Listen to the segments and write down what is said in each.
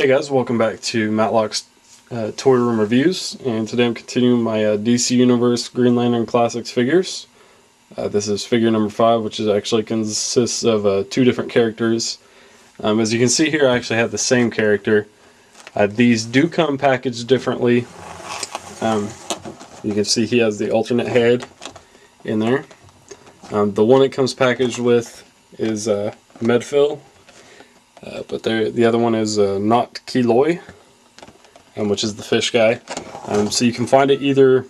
Hey guys, welcome back to Matlock's Toy Room Reviews, and today I'm continuing my DC Universe Green Lantern Classics figures. This is figure number 5, which is actually consists of 2 different characters. As you can see here, I actually have the same character. These do come packaged differently. You can see he has the alternate head in there. The one it comes packaged with is Medphyll. But the other one is Naut Kei Loi, which is the fish guy. So you can find it either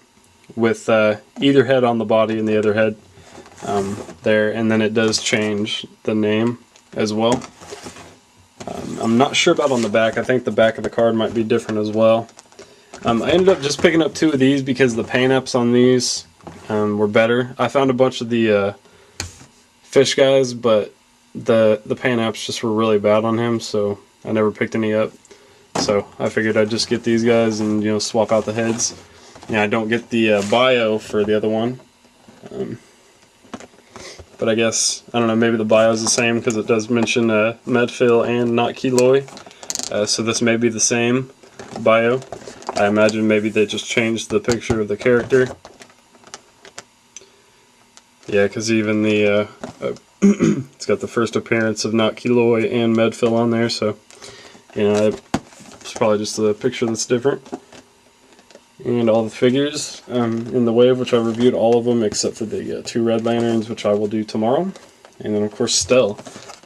with either head on the body and the other head there, and then it does change the name as well. I'm not sure about on the back. I think the back of the card might be different as well. I ended up just picking up 2 of these because the paint apps on these were better. I found a bunch of the fish guys, but the paint apps just were really bad on him, so I never picked any up. So I figured I'd just get these guys and swap out the heads. Yeah, I don't get the bio for the other one, but I guess, I don't know, maybe the bio is the same because it does mention Medphyll and Naut Kei Loi, so this may be the same bio. I imagine maybe they just changed the picture of the character. Yeah, because even the it's got the first appearance of Naut Kei Loi and Medphyll on there, so it's probably just the picture that's different. And all the figures in the wave, which I reviewed all of them except for the 2 Red Lanterns, which I will do tomorrow. And then of course Stell.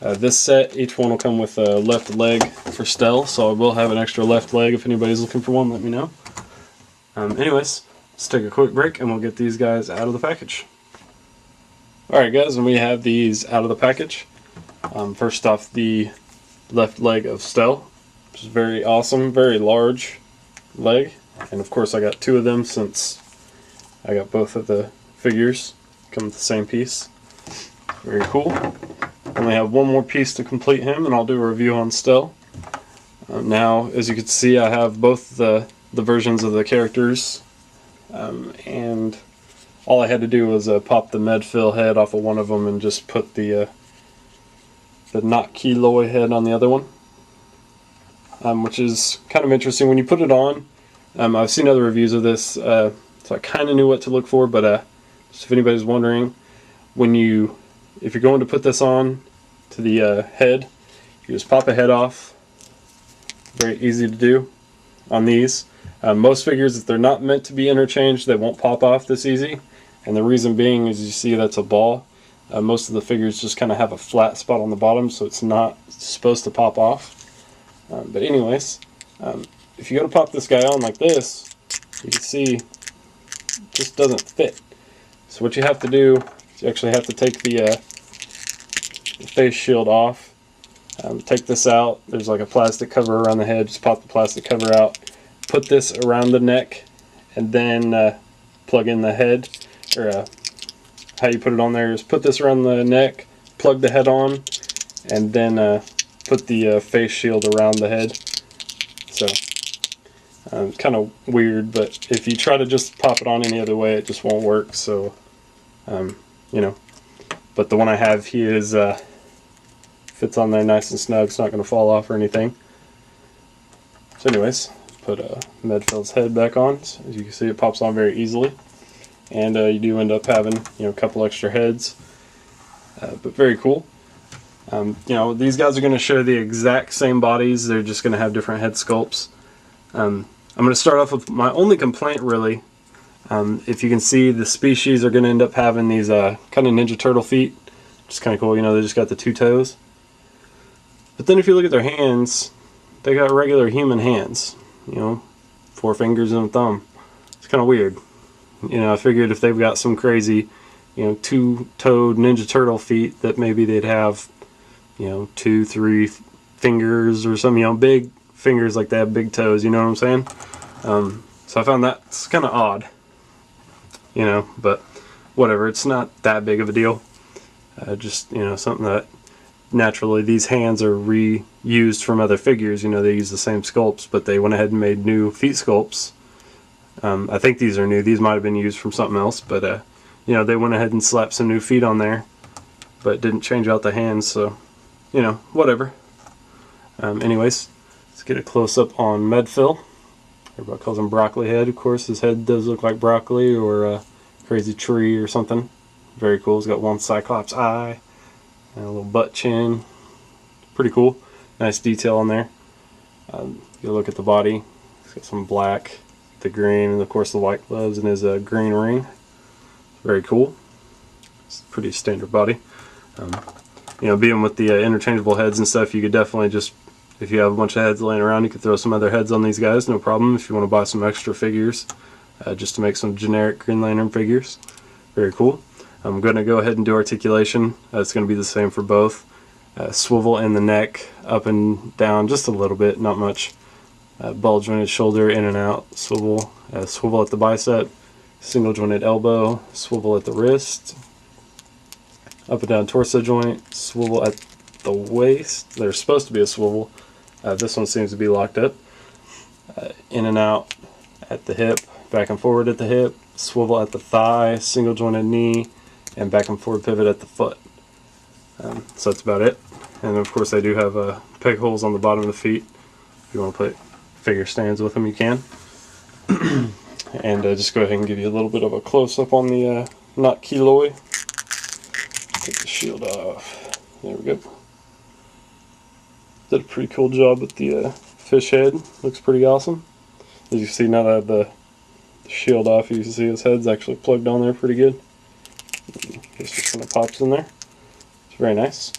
This set, each one will come with a left leg for Stell, so I will have an extra left leg. If anybody's looking for one, let me know. Anyways, let's take a quick break and we'll get these guys out of the package. Alright guys, and we have these out of the package. First off, the left leg of Stell, which is very awesome, very large leg. And of course I got 2 of them since I got both of the figures come with the same piece. Very cool. Only have 1 more piece to complete him and I'll do a review on Stell. Now, as you can see, I have both the versions of the characters, and all I had to do was pop the Medphyll head off of one of them and just put the Naut Kei Loi head on the other one, which is kind of interesting. When you put it on, I've seen other reviews of this, so I kind of knew what to look for, but just if anybody's wondering, if you're going to put this on to the head, you just pop a head off. Very easy to do on these. Most figures, if they're not meant to be interchanged, they won't pop off this easy. And the reason being is, you see that's a ball. Most of the figures just kind of have a flat spot on the bottom, so it's not supposed to pop off. But anyways, if you go to pop this guy on like this, you can see it just doesn't fit. So what you have to do is you actually have to take the face shield off. Take this out. There's like a plastic cover around the head. Just pop the plastic cover out. Put this around the neck, and then plug in the head. Or how you put it on there is put this around the neck, plug the head on, and then put the face shield around the head. So kind of weird, but if you try to just pop it on any other way, it just won't work. So but the one I have, he is fits on there nice and snug. It's not going to fall off or anything. So anyways, put Medphyll's head back on. So as you can see, it pops on very easily. And you do end up having a couple extra heads, but very cool. These guys are going to share the exact same bodies. They're just going to have different head sculpts. I'm going to start off with my only complaint, really. If you can see, the species are going to end up having these kind of Ninja Turtle feet, which is kind of cool. They just got the 2 toes. But then if you look at their hands, they got regular human hands. 4 fingers and a thumb. It's kind of weird. I figured if they've got some crazy, 2-toed Ninja Turtle feet, that maybe they'd have, 2, 3 fingers or some, big fingers like they have big toes, you know what I'm saying? So I found that's kind of odd, but whatever, it's not that big of a deal. Just, something that naturally these hands are reused from other figures. They use the same sculpts, but they went ahead and made new feet sculpts. I think these are new. These might have been used from something else, but they went ahead and slapped some new feet on there, but didn't change out the hands, so whatever. Anyways, Let's get a close-up on Medphyll. Everybody calls him Broccoli Head. Of course, his head does look like broccoli or a crazy tree or something. Very cool. He's got one cyclops eye and a little butt chin. Pretty cool. Nice detail on there. You look at the body. He's got some black, the green, and of course the white gloves and his green ring. Very cool. It's a pretty standard body. You know, being with the interchangeable heads and stuff, you could definitely just, if you have a bunch of heads laying around, you could throw some other heads on these guys, no problem. If you want to buy some extra figures, just to make some generic Green Lantern figures. Very cool. I'm going to go ahead and do articulation. It's going to be the same for both. Swivel in the neck, up and down just a little bit, not much. Ball jointed shoulder, in and out, swivel. Swivel at the bicep, single jointed elbow, swivel at the wrist. Up and down torso joint, swivel at the waist. There's supposed to be a swivel. This one seems to be locked up. In and out at the hip, back and forward at the hip, swivel at the thigh, single jointed knee, and back and forward pivot at the foot. So that's about it. And of course they do have peg holes on the bottom of the feet. If you want to put figure stands with them, you can. And just go ahead and give you a little bit of a close-up on the Naut Kei Loi. Take the shield off. There we go. Did a pretty cool job with the fish head. Looks pretty awesome. As you see, now that I have the shield off, you can see his head's actually plugged on there pretty good. Just kind of pops in there. It's very nice.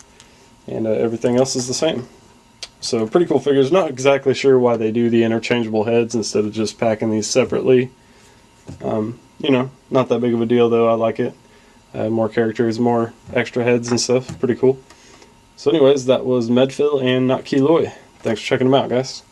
And everything else is the same. So pretty cool figures. Not exactly sure why they do the interchangeable heads instead of just packing these separately. You know, not that big of a deal though. I like it. More characters, more extra heads and stuff. Pretty cool. So anyways, that was Medphyll and Naut Kei Loi. Thanks for checking them out, guys.